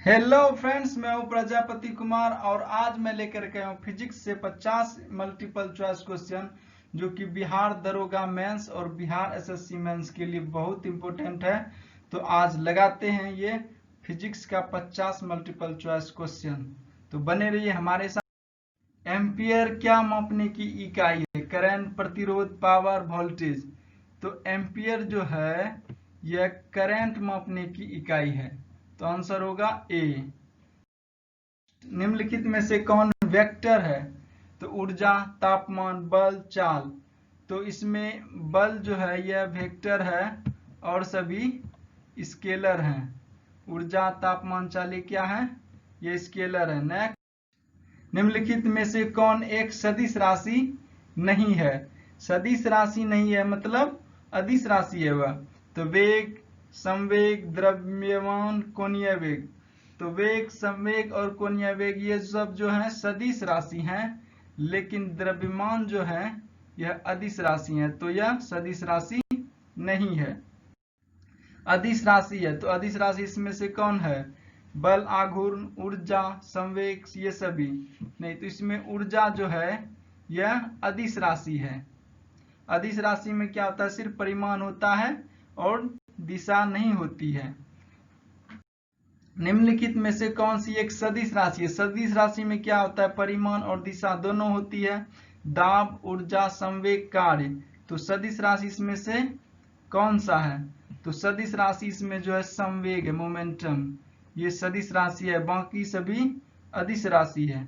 Hello friends, मैं हूं प्रजापति कुमार और आज मैं लेकर के हूं फिजिक्स से 50 मल्टीपल चॉइस क्वेश्चन जो कि बिहार दरोगा मेंस और बिहार एसएससी मेंस के लिए बहुत इंपॉर्टेंट है। तो आज लगाते हैं ये फिजिक्स का 50 मल्टीपल चॉइस क्वेश्चन। तो बने रहिए हमारे साथ। एम्पियर क्या मापने की इकाई है? करंट, प्रतिरोध, पावर, वोल्टेज। तो एम्पियर जो है यह करंट मापने की इकाई है, तो आंसर होगा ए। निम्नलिखित में से कौन वेक्टर है? तो ऊर्जा, तापमान, बल, चाल। तो इसमें बल जो है यह वेक्टर है और सभी स्केलर हैं। ऊर्जा, तापमान, चाल ये क्या है? ये स्केलर है। नेक्स्ट, निम्नलिखित में से कौन एक सदिश राशि नहीं है? सदिश राशि नहीं है मतलब अदिश राशि है वह। तो वेग, संवेग, द्रव्यमान, कोणीय वेग। तो वेग, संवेग और कोणीय वेग ये सब जो है सदिश राशि हैं, लेकिन द्रव्यमान जो है यह अदिश राशि है, तो यह सदिश राशि नहीं है, अदिश राशि है। तो अदिश राशि इसमें से कौन है? बल, आघूर्ण, ऊर्जा, संवेग ये सभी नहीं। तो इसमें ऊर्जा जो है यह अदिश राशि है। अदिश राशि में क्या होता है? सिर्फ परिमाण होता है और दिशा नहीं होती है। निम्नलिखित में से कौन सी एक सदिश राशि है? सदिश राशि में क्या होता है? परिमाण और दिशा दोनों होती है। दाब, ऊर्जा, संवेग, कार्य। तो सदिश राशि इसमें से कौन सा है? तो सदिश राशि इसमें जो है संवेग है, मोमेंटम, ये सदिश राशि है, बाकी सभी अदिश राशि है।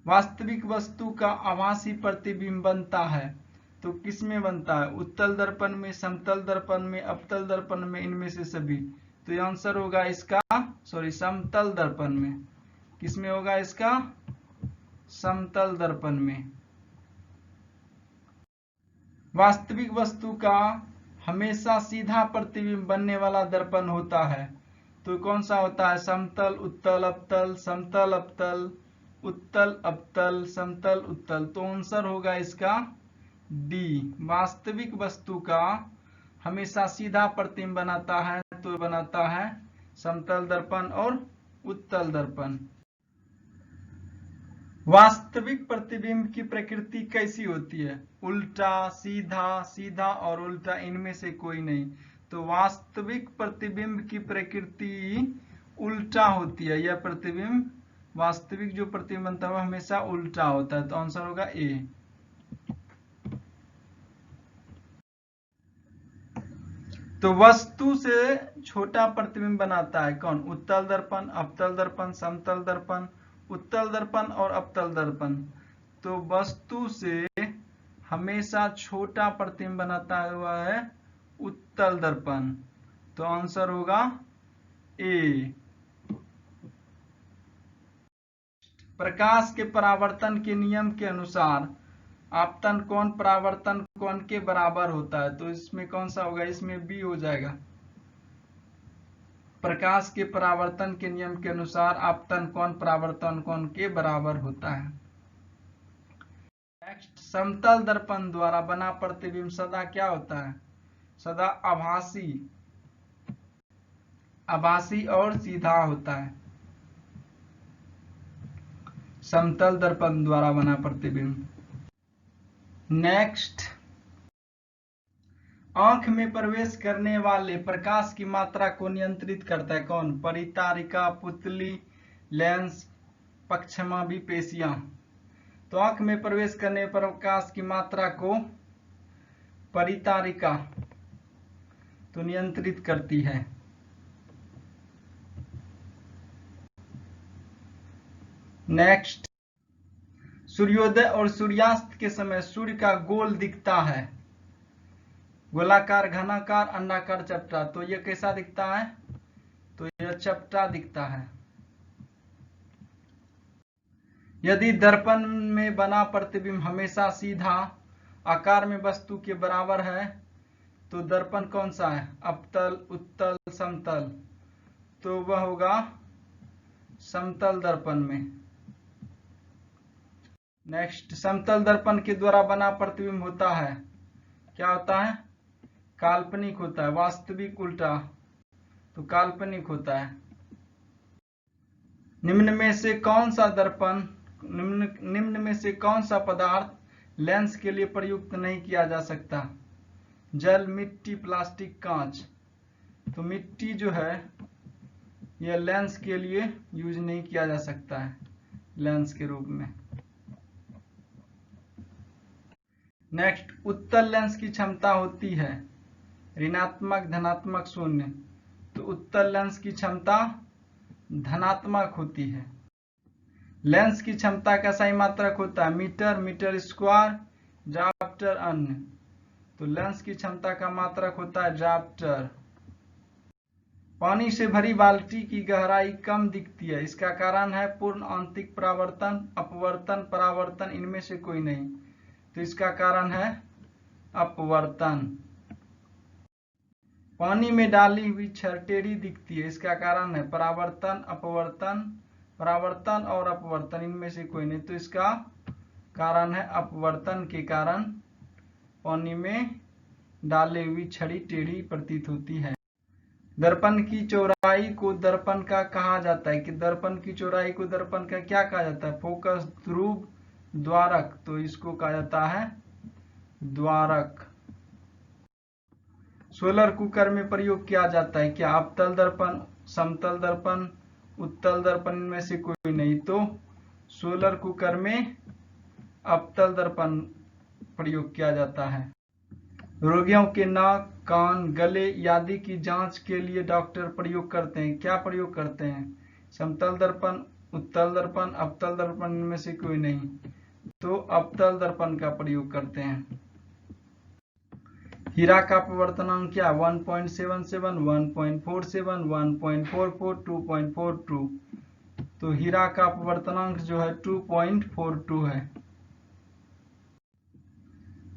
वास्तविक वस्तु का आभासी प्रतिबिंब बनता है, तो किस में बनता है? उत्तल दर्पण में, समतल दर्पण में, अवतल दर्पण में, इनमें से सभी। तो ये आंसर होगा इसका समतल दर्पण में। किस में होगा इसका? समतल दर्पण में। वास्तविक वस्तु का हमेशा सीधा प्रतिबिंब बनने वाला दर्पण होता है, तो कौन सा होता है? समतल, उत्तल, अवतल, समतल, अवतल, उत्तल, अवतल, समतल, उत्तल। तो आंसर होगा इसका डी। वास्तविक वस्तु का हमेशा सीधा प्रतिबिंब बनाता है, तो बनाता है समतल दर्पण और उत्तल दर्पण। वास्तविक प्रतिबिंब की प्रकृति कैसी होती है? उल्टा, सीधा, सीधा और उल्टा, इनमें से कोई नहीं। तो वास्तविक प्रतिबिंब की प्रकृति उल्टा होती है। यह प्रतिबिंब, वास्तविक जो प्रतिबिंब बनता है हमेशा उल्टा होता है, तो आंसर होगा ए। तो वस्तु से छोटा प्रतिबिंब बनाता है कौन? उत्तल दर्पण, अवतल दर्पण, समतल दर्पण, उत्तल दर्पण और अवतल दर्पण। तो वस्तु से हमेशा छोटा प्रतिबिंब बनाता हुआ है उत्तल दर्पण, तो आंसर होगा ए। प्रकाश के परावर्तन के नियम के अनुसार आपतन कोण परावर्तन कोण के बराबर होता है, तो इसमें कौन सा होगा? इसमें बी हो जाएगा। प्रकाश के परावर्तन के नियम के अनुसार आपतन कोण परावर्तन कोण के बराबर होता है। नेक्स्ट, समतल दर्पण द्वारा बना प्रतिबिंब सदा क्या होता है? सदा आभासी, आभासी और सीधा होता है। समतल दर्पण द्वारा बना प्रतिबिंब। नेक्स्ट, आंख में प्रवेश करने वाले प्रकाश की मात्रा को नियंत्रित करता है कौन? परितारिका, पुतली, लेंस, पक्षमाभी पेशियां। तो आंख में प्रवेश करने पर प्रकाश की मात्रा को परितारिका तो नियंत्रित करती है। नेक्स्ट, सूर्योदय और सूर्यास्त के समय सूर्य का गोल दिखता है, गोलाकार, घनाकार, अंडाकार, चपटा। तो यह कैसा दिखता है? तो यह चपटा दिखता है। यदि दर्पण में बना प्रतिबिंब हमेशा सीधा आकार में वस्तु के बराबर है, तो दर्पण कौन सा है? अवतल, उत्तल, समतल। तो वह होगा समतल दर्पण में। नेक्स्ट, समतल दर्पण के द्वारा बना प्रतिबिंब होता है, क्या होता है? काल्पनिक होता है। वास्तविक उल्टा, तो काल्पनिक होता है। निम्न में से कौन सा दर्पण निम्न में से कौन सा पदार्थ लेंस के लिए प्रयुक्त नहीं किया जा सकता? जल, मिट्टी, प्लास्टिक, कांच। तो मिट्टी जो है यह लेंस के लिए यूज नहीं किया जा सकता है लेंस के रूप में। नेक्स्ट, उत्तल लेंस की क्षमता होती है ऋणात्मक, धनात्मक, शून्य। तो उत्तल लेंस की क्षमता धनात्मक होती है। लेंस की क्षमता का सही मात्रक होता है मीटर, मीटर स्क्वायर, डायप्टर, अन्य। तो लेंस की क्षमता का मात्रक होता है डायप्टर। पानी से भरी बाल्टी की गहराई कम दिखती है, इसका कारण है पूर्ण आंतरिक परावर्तन, अपवर्तन, परावर्तन, इनमें से कोई नहीं। तो इसका कारण है अपवर्तन। पानी में डाली हुई छड़ टेढ़ी दिखती है, इसका कारण है परावर्तन, अपवर्तन, परावर्तन और अपवर्तन, इनमें से कोई नहीं। तो इसका कारण है अपवर्तन के कारण पानी में डाली हुई छड़ी टेढ़ी प्रतीत होती है। दर्पण की चौड़ाई को दर्पण का कहा जाता है कि दर्पण की चौड़ाई को दर्पण का क्या कहा जाता है? फोकस, ध्रुव, द्वारक। तो इसको कहा जाता है द्वारक। सोलर कुकर में प्रयोग किया जाता है क्या? अवतल दर्पण, समतल दर्पण, उत्तल दर्पण, इनमें से कोई नहीं। तो सोलर कुकर में अवतल दर्पण प्रयोग किया जाता है। रोगियों के नाक, कान, गले आदि की जांच के लिए डॉक्टर प्रयोग करते हैं क्या प्रयोग करते हैं? समतल दर्पण, उत्तल दर्पण, अवतल दर्पण, इनमें से कोई नहीं। तो अवतल दर्पण का प्रयोग करते हैं। हीरा का अपवर्तनांक क्या? 1.77, 1.47, 1.44, 2.42। तो हीरा का अपवर्तनांक जो है 2.42 है।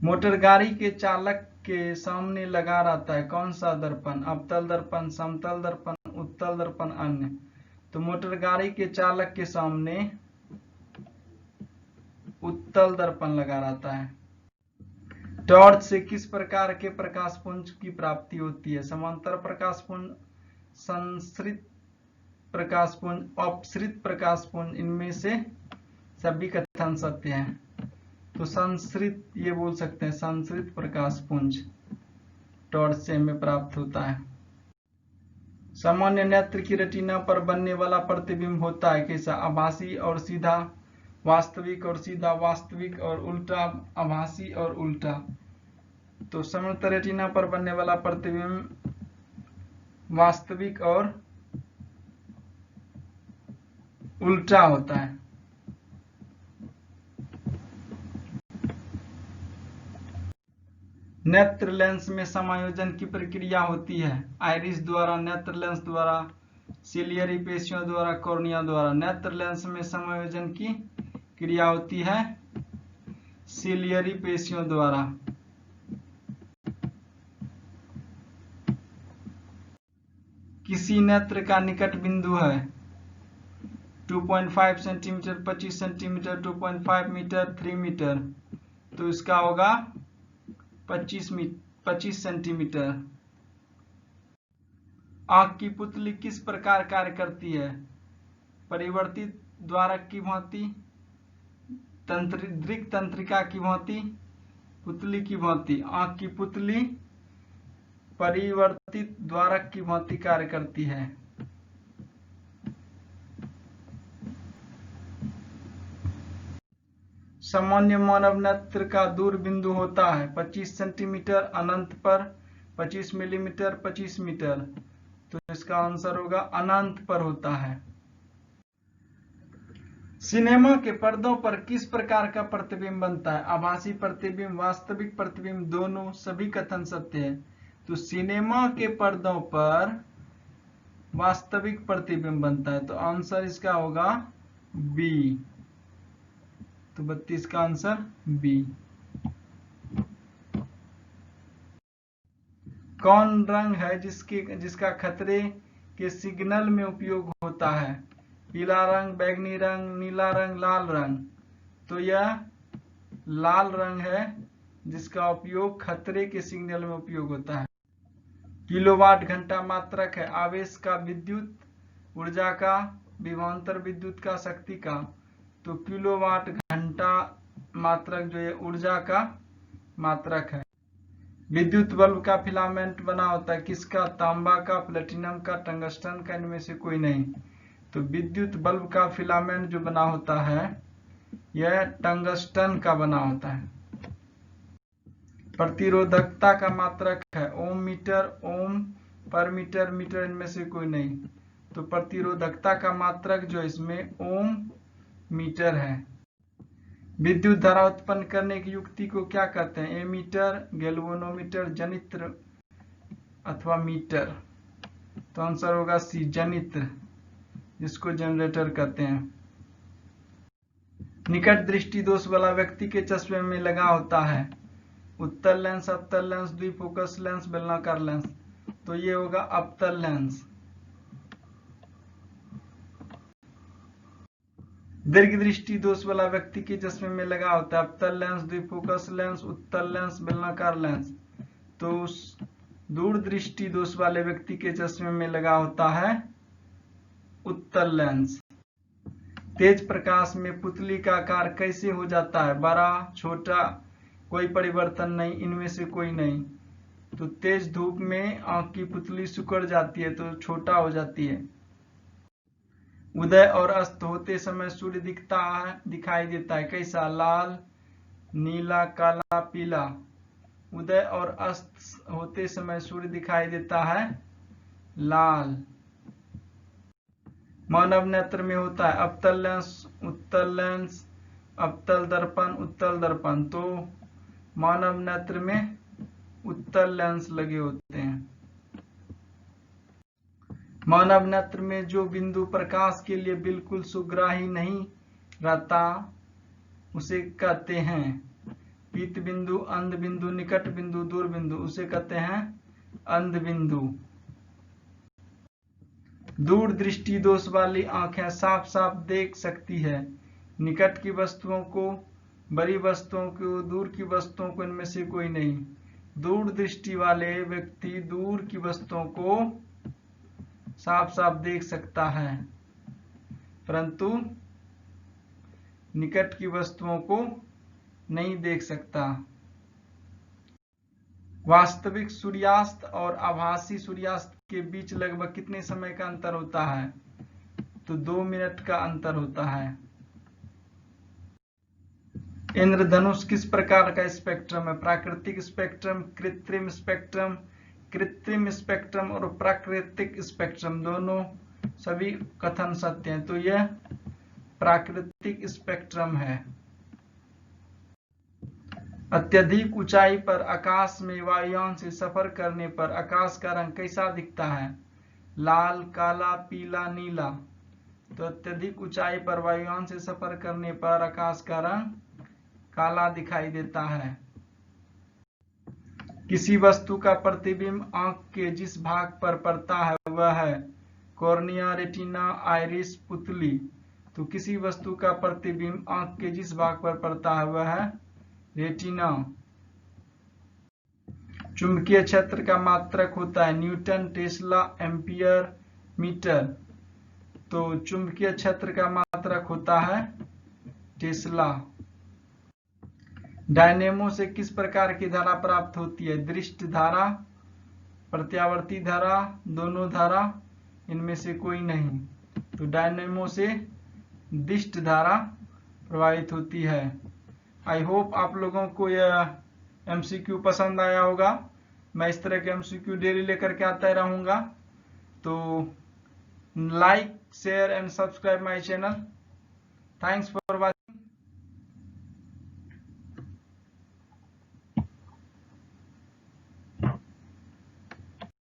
मोटर गाड़ी के चालक के सामने लगा रहता है कौन सा दर्पण? अवतल दर्पण, समतल दर्पण, उत्तल दर्पण, अन्य। तो मोटर गाड़ी के चालक के सामने उत्तल दर्पण लगा रहता है। टॉर्च से किस प्रकार के प्रकाश पुंज की प्राप्ति होती है? समांतर प्रकाश पुंज, संश्रित प्रकाश पुंज, अपसृत प्रकाश पुंज, इनमें से सभी कथन सत्य हैं। तो संश्रित ये बोल सकते हैं, संश्रित प्रकाश पुंज टॉर्च से हमें प्राप्त होता है। सामान्य नेत्र की रेटिना पर बनने वाला प्रतिबिंब होता है कैसा? आभासी और सीधा, वास्तविक और सीधा, वास्तविक और उल्टा, आभासी और उल्टा। तो सामान्य रेटिना पर बनने वाला प्रतिबिंब वास्तविक और उल्टा होता है। नेत्र लेंस में समायोजन की प्रक्रिया होती है आइरिस द्वारा, नेत्र लेंस द्वारा, सिलियरी पेशियों द्वारा, कॉर्निया द्वारा। नेत्र लेंस में समायोजन की क्रिया होती है सिलियरी पेशियों द्वारा। किसी नेत्र का निकट बिंदु है 2.5 सेंटीमीटर, 25 सेंटीमीटर, 2.5 मीटर, 3 मीटर। तो इसका होगा 25 सेंटीमीटर। आंख की पुतली किस प्रकार कार्य करती है? परिवर्तित द्वारक की भांति, दृक तंत्रिका की भांति, पुतली की भांति। आंख की पुतली परिवर्तित द्वारक की भांति कार्य करती है। सामान्य मानव नेत्र का दूर बिंदु होता है 25 सेंटीमीटर, अनंत पर 25 मिलीमीटर, 25 मीटर। तो इसका आंसर होगा अनंत पर होता है। सिनेमा के पर्दों पर किस प्रकार का प्रतिबिंब बनता है? आभासी प्रतिबिंब, वास्तविक प्रतिबिंब, दोनों, सभी कथन सत्य है। तो सिनेमा के पर्दों पर वास्तविक प्रतिबिंब बनता है। तो आंसर इसका होगा बी। तो 32 का आंसर बी। कौन रंग है जिसका खतरे के सिग्नल में उपयोग होता है? पीला रंग, बैगनी रंग, नीला रंग, लाल रंग। तो यह लाल रंग है जिसका उपयोग खतरे के सिग्नल में उपयोग होता है। किलोवाट घंटा मात्रक है आवेश का, विद्युत ऊर्जा का, विभवांतर विद्युत का शक्ति का, तो किलोवाट घंटा मात्रक जो है ऊर्जा का मात्रक है। विद्युत बल्ब का फिलामेंट बना होता है किसका? तांबा का, प्लेटिनम का, टंगस्टन का, इनमें से कोई नहीं। तो विद्युत बल्ब का फिलामेंट जो बना होता है यह टंगस्टन का बना होता है। प्रतिरोधकता का मात्रक है ओम मीटर, ओम पर मीटर, मीटर इनमें से कोई नहीं। तो प्रतिरोधकता का मात्रक जो इसमें ओम मीटर है। विद्युत धारा उत्पन्न करने की युक्ति को क्या कहते हैं? एमीटर, गैल्वेनोमीटर, जनित्र अथवा मीटर। तो आंसर होगा सी, जनित्र, जिसको जनरेटर कहते हैं। निकट दृष्टि दोष वाला व्यक्ति के चश्मे में लगा होता है उत्तल लेंस, अवतल लेंस, द्विफोकस लेंस, बेलनाकार लेंस। तो ये होगा अवतल लेंस। दीर्घ दृष्टि दोष वाला व्यक्ति के चश्मे में लगा होता है अवतल लेंस, द्विफोकस लेंस, उत्तल लेंस, बेलनाकार लेंस। तो दूर दृष्टि दोष वाले व्यक्ति के चश्मे में लगा होता है उत्तल लेंस। तेज प्रकाश में पुतली का आकार कैसे हो जाता है? बड़ा, छोटा, कोई परिवर्तन नहीं, इनमें से कोई नहीं। तो तेज धूप में आंख की पुतली सिकुड़ जाती है तो छोटा हो जाती है। उदय और अस्त होते समय सूर्य दिखाई देता है कैसा? लाल, नीला, काला, पीला। उदय और अस्त होते समय सूर्य दिखाई देता है लाल। मानव नेत्र में होता है अवतल लेंस, उत्तल लेंस, अवतल दर्पण, उत्तल दर्पण। तो मानव नेत्र में उत्तल लेंस लगे होते हैं। मानव नेत्र में जो बिंदु प्रकाश के लिए बिल्कुल सुग्राही नहीं रहता उसे कहते हैं पीत बिंदु, अंध बिंदु, निकट बिंदु, दूर बिंदु, उसे कहते हैं अंध बिंदु। दूर दृष्टि दोष वाली आंखें साफ साफ देख सकती है निकट की वस्तुओं को, बड़ी वस्तुओं को, दूर की वस्तुओं को, इनमें से कोई नहीं। दूर दृष्टि वाले व्यक्ति दूर की वस्तुओं को साफ साफ देख सकता है परंतु निकट की वस्तुओं को नहीं देख सकता। वास्तविक सूर्यास्त और आभासी सूर्यास्त के बीच लगभग कितने समय का अंतर होता है? तो 2 मिनट का अंतर होता है। इंद्रधनुष किस प्रकार का स्पेक्ट्रम है? प्राकृतिक स्पेक्ट्रम, कृत्रिम स्पेक्ट्रम, कृत्रिम स्पेक्ट्रम और प्राकृतिक स्पेक्ट्रम दोनों सभी कथन सत्य हैं। तो यह प्राकृतिक स्पेक्ट्रम है। अत्यधिक ऊंचाई पर आकाश में वायुयान से सफर करने पर आकाश का रंग कैसा दिखता है? लाल, काला, पीला, नीला। तो अत्यधिक ऊंचाई पर वायुयान से सफर करने पर आकाश का रंग काला दिखाई देता है। किसी वस्तु का प्रतिबिंब आंख के जिस भाग पर पड़ता है वह है कॉर्निया, रेटिना, आइरिस, पुतली। तो किसी वस्तु का प्रतिबिंब आंख के जिस भाग पर पड़ता है वह है रेटिना। चुंबकीय क्षेत्र का मात्रक होता है न्यूटन, टेस्ला, एम्पियर, मीटर। तो चुंबकीय क्षेत्र का मात्रक होता है टेस्ला। डायनेमो से किस प्रकार की धारा प्राप्त होती है? दृष्ट धारा, प्रत्यावर्ती धारा, दोनों धारा, इनमें से कोई नहीं। तो डायनेमो से दृष्ट धारा प्रवाहित होती है। आई होप आप लोगों को यह एमसीक्यू पसंद आया होगा। मैं इस तरह के एमसीक्यू डेली लेकर के आता रहूंगा। तो like, share and subscribe my channel. Thanks for watching.